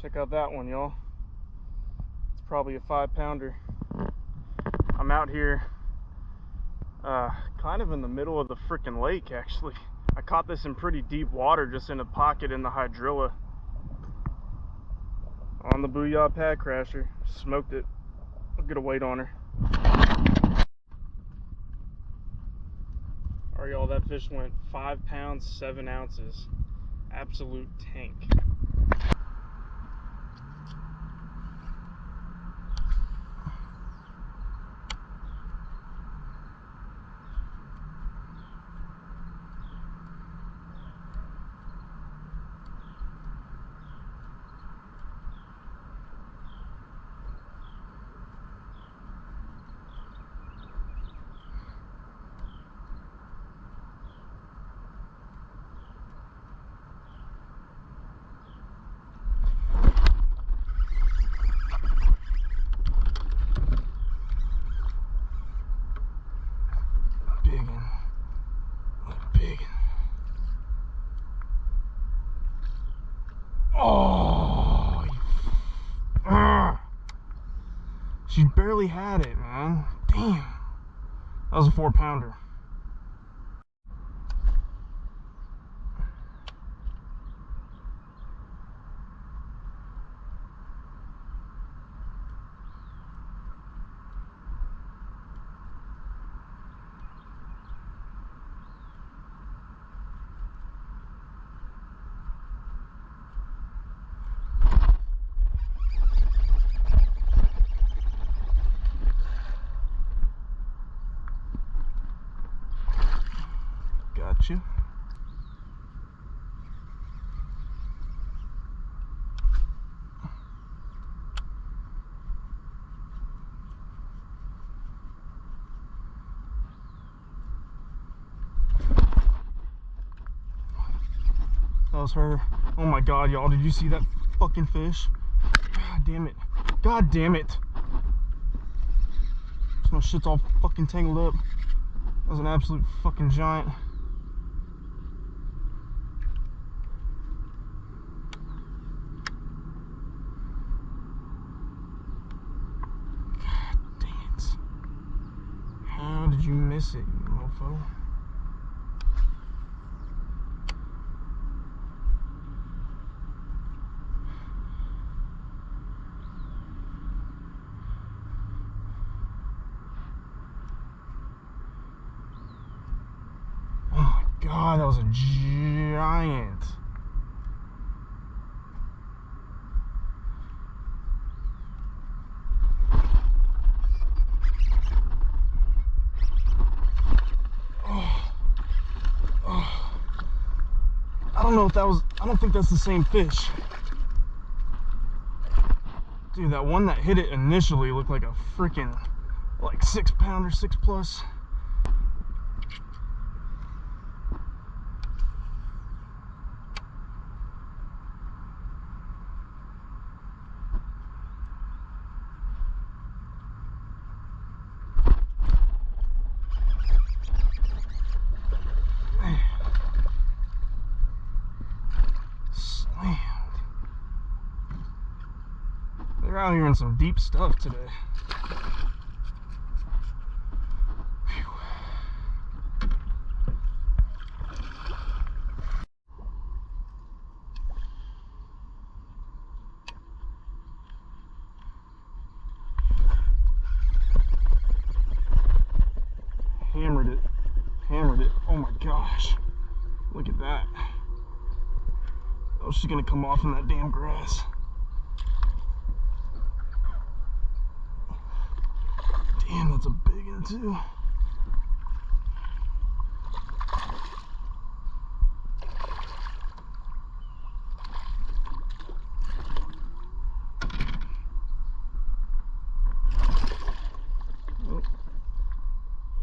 Check out that one, y'all. It's probably a 5-pounder. I'm out here kind of in the middle of the freaking lake, actually. I caught this in pretty deep water, just in a pocket in the hydrilla. On the Booyah Pad Crasher. Smoked it. I'll get a weight on her. Alright, y'all, that fish went 5 pounds, 7 ounces. Absolute tank. Oh, she barely had it, man. Damn. That was a 4-pounder. Gotcha. That was her. Oh my god, y'all, did you see that fucking fish? God damn it. God damn it. My shit's all fucking tangled up. That was an absolute fucking giant. God dang it. How did you miss it, you mofo? God, that was a giant. I don't know if that was, I don't think that's the same fish. Dude, that one that hit it initially looked like a freaking, like 6-pounder, 6+. They're out here in some deep stuff today. Hammered it. Hammered it. Oh my gosh. Look at that. Oh, she's gonna come off in that damn grass. Damn, that's a big one too. Oh.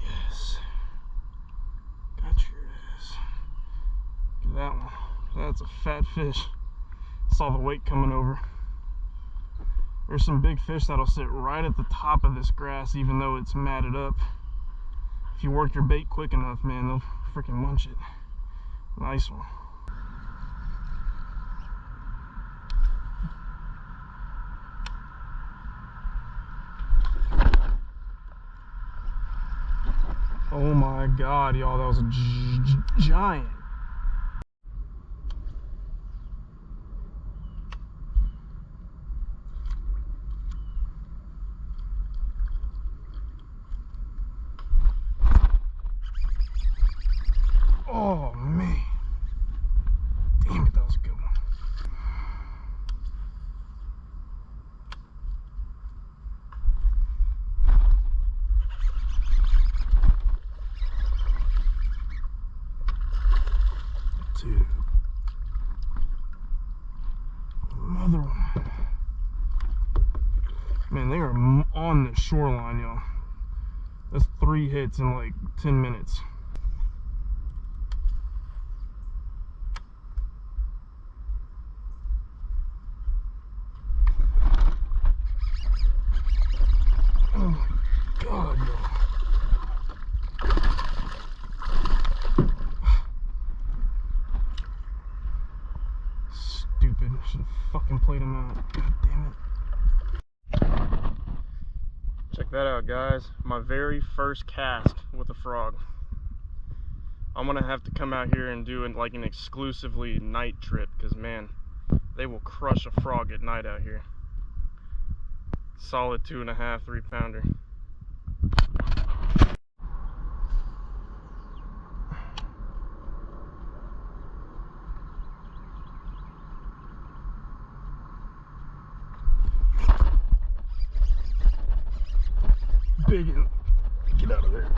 Yes. Got your ass. Look at that one. That's a fat fish. Saw the weight coming over. There's some big fish that'll sit right at the top of this grass even though it's matted up. If you work your bait quick enough, man, they'll freaking munch it. Nice one. God, y'all, that was a giant. Oh, man. Damn it, that was a good one. Dude. Another one. Man, they are on the shoreline, y'all. That's 3 hits in like 10 minutes. Oh my God, y'all. Stupid. Should have fucking played him out. God damn it. Check that out, guys. My very first cast with a frog. I'm gonna have to come out here and do like an exclusively night trip, because man, they will crush a frog at night out here. Solid 2.5, 3 pounder. Big one. Get out of there.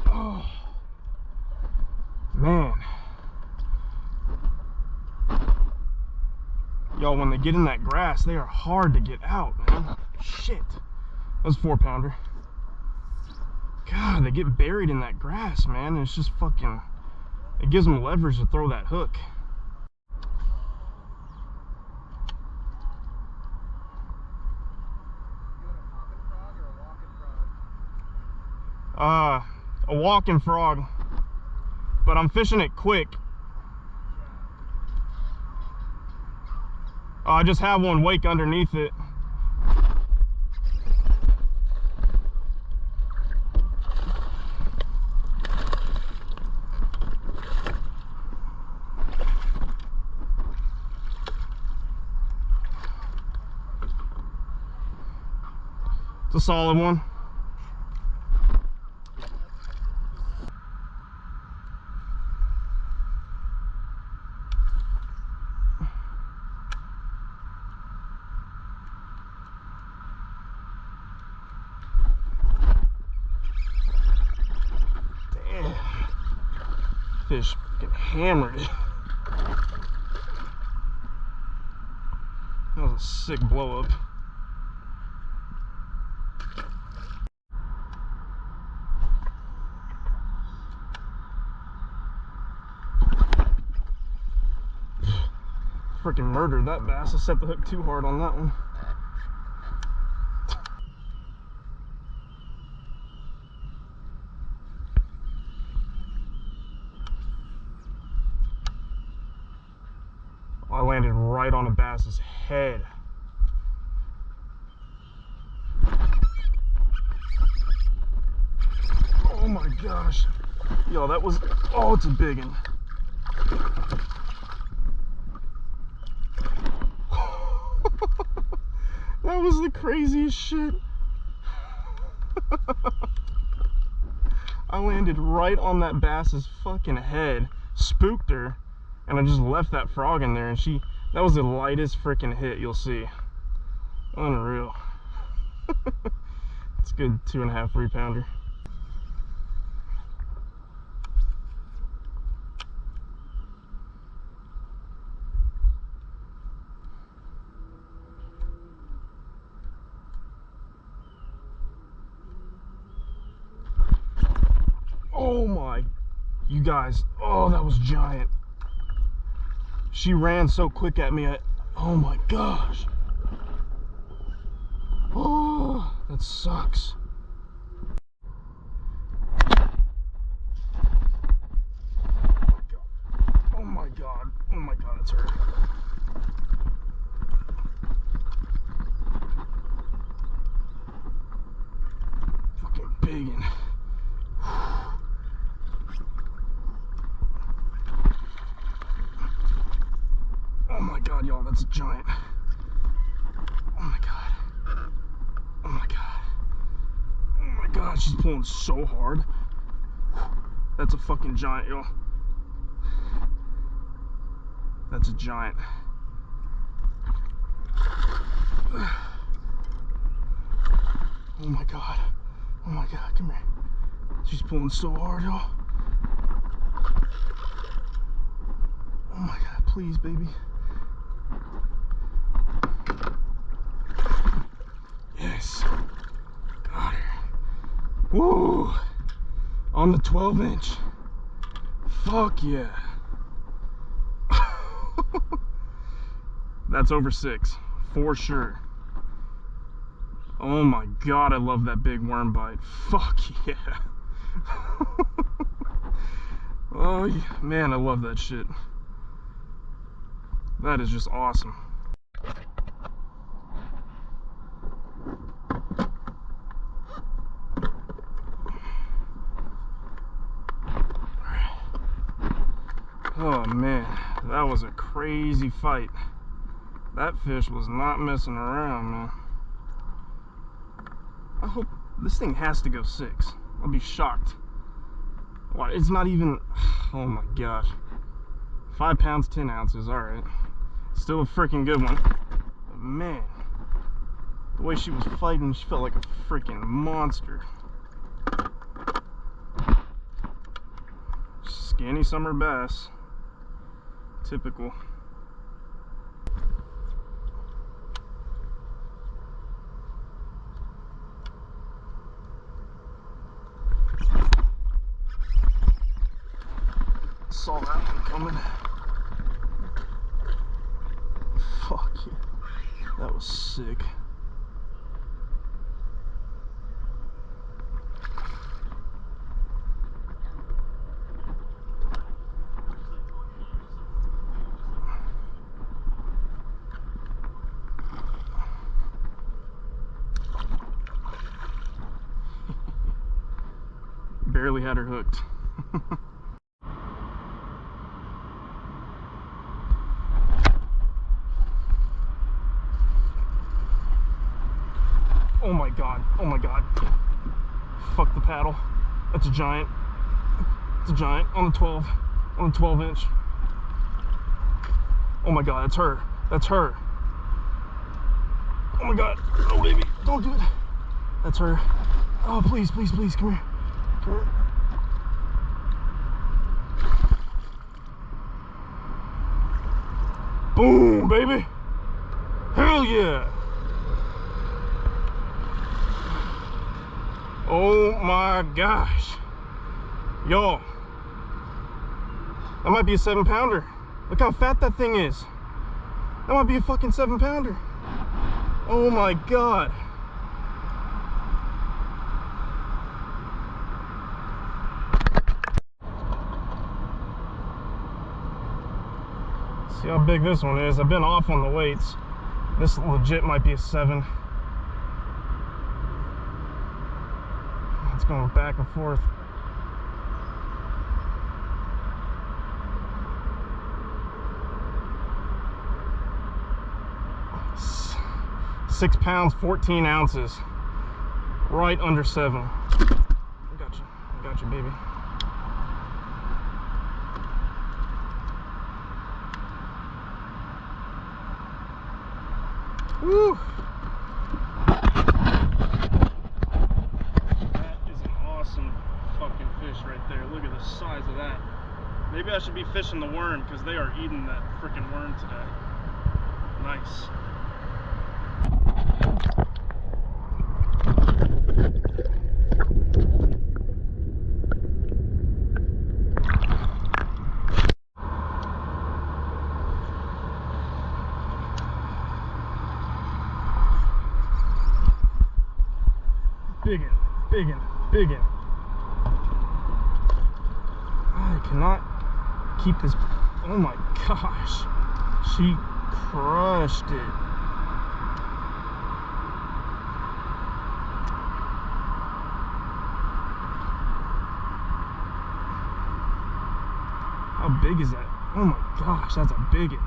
Oh, man. Y'all, when they get in that grass, they are hard to get out, man. Shit. That was a 4 pounder. God, they get buried in that grass, man. It's just fucking, it gives them leverage to throw that hook. A walking frog, but I'm fishing it quick. I just have one wake underneath it. It's a solid one. Fish getting hammered. That was a sick blow up. Freaking murdered that bass. I set the hook too hard on that one. I landed right on a bass's head. Oh my gosh. Yo, that was, oh, it's a big one. That was the craziest shit. I landed right on that bass's fucking head, spooked her, and I just left that frog in there, and that was the lightest freaking hit you'll see. Unreal. It's a good 2.5, 3 pounder. Oh my, you guys, oh, that was giant. She ran so quick at me, oh my gosh. Oh, that sucks. Oh my god, it's hurt. god, y'all, that's a giant. Oh my god. Oh my god. Oh my god, she's pulling so hard. That's a fucking giant, y'all. That's a giant. Oh my god. Oh my god, come here. She's pulling so hard, y'all. Oh my god, please, baby. Yes. Got her. Woo! On the 12-inch. Fuck yeah. That's over 6, for sure. Oh my god, I love that big worm bite. Fuck yeah. Oh yeah. Man, I love that shit. That is just awesome. Oh man, that was a crazy fight. That fish was not messing around, man. I hope this thing has to go 6. I'll be shocked. Why, it's not even, oh my gosh. 5 pounds, 10 ounces, alright. Still a freaking good one. But man, the way she was fighting, she felt like a freaking monster. Skinny summer bass. Typical. Saw that one coming. Fuck yeah. That was sick. Barely had her hooked. Oh my god, oh my god. Fuck the paddle. That's a giant. It's a giant on the 12 inch. Oh my god, that's her. That's her. Oh my god. Oh baby, don't do it. That's her. Oh please, please, please, come here. Come here. Boom, baby. Hell yeah. Oh my gosh. Y'all, that might be a 7-pounder. Look how fat that thing is. That might be a fucking 7-pounder. Oh my god. See how big this one is. I've been off on the weights. This legit might be a 7. It's going back and forth. Six pounds, 14 ounces. Right under 7. I got you, baby. Woo! That is an awesome fucking fish right there. Look at the size of that. Maybe I should be fishing the worm because they are eating that freaking worm today. Nice. Biggin, biggin, biggin. I cannot keep this. Oh my gosh. She crushed it. How big is that? Oh my gosh, that's a biggin.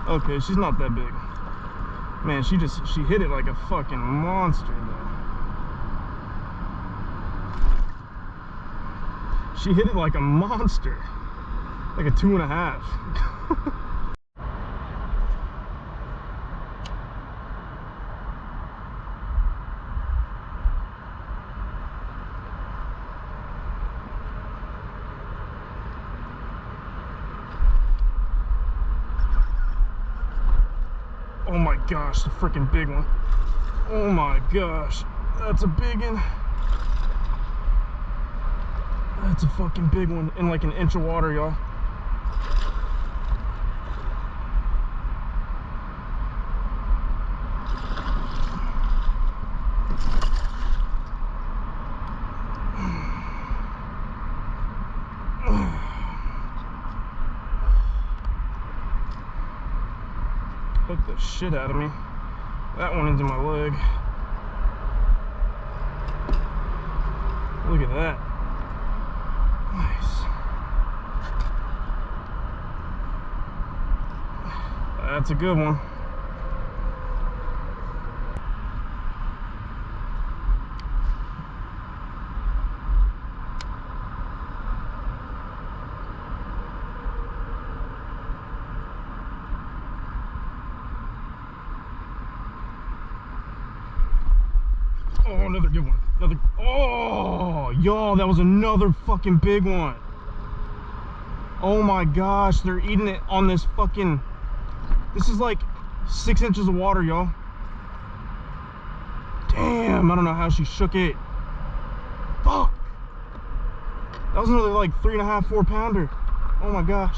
Okay, she's not that big. Man, she hit it like a fucking monster, though. She hit it like a monster. Like a 2.5. Oh my gosh, the freaking big one. Oh my gosh, that's a big one. That's a fucking big one in like an inch of water, y'all. Hooked the shit out of me. That one into my leg. Look at that. Nice. That's a good one. Oh, another good one. Oh, y'all, that was another fucking big one. Oh my gosh, they're eating it on this fucking... This is like 6 inches of water, y'all. Damn, I don't know how she shook it. Fuck. That was another like 3.5, 4 pounder. Oh my gosh.